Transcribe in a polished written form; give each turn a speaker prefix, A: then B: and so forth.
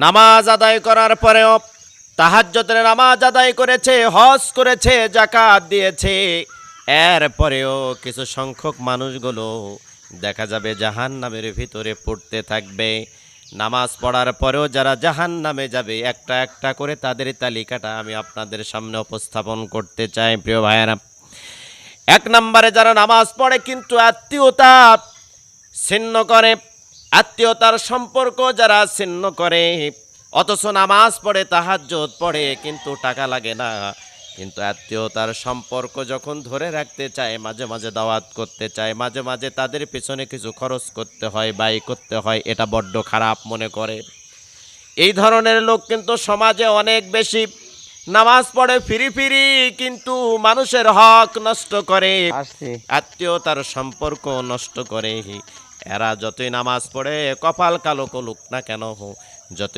A: নামাজ আদায় করার পরেও তাহাজ্জুদের নামাজ আদায় করেছে, হজ করেছে, যাকাত দিয়েছে, এরপরেও কিছু সংখ্যক মানুষগুলো দেখা যাবে জাহান্নামের ভিতরে পড়তে থাকবে। নামাজ পড়ার পরেও যারা জাহান্নামে যাবে একটা একটা করে তাদের তালিকাটা আমি আপনাদের সামনে উপস্থাপন করতে চাই প্রিয় ভাইয়েরা। এক নম্বরে যারা নামাজ পড়ে কিন্তু আত্মীয়তা ছিন্ন করে, আত্মীয়তার সম্পর্ক যারা ছিন্ন করে, অথচ নামাজ পড়ে তাহাজ্জুদ পড়ে কিন্তু টাকা লাগে না, কিন্তু আত্মীয়তার সম্পর্ক যখন ধরে রাখতে চায়, মাঝে মাঝে দাওয়াত করতে চায়, মাঝে মাঝে তাদের পিছনে কিছু খরচ করতে হয়, ব্যয় করতে হয়, এটা বড্ড খারাপ মনে করে। এই ধরনের লোক কিন্তু সমাজে অনেক বেশি। নামাজ পড়ে ফিরি ফিরি কিন্তু মানুষের হক নষ্ট করে, আত্মীয়তার সম্পর্ক নষ্ট করে। এরা যতই নামাজ পড়ে কপাল কালো করুক না কেন, যতই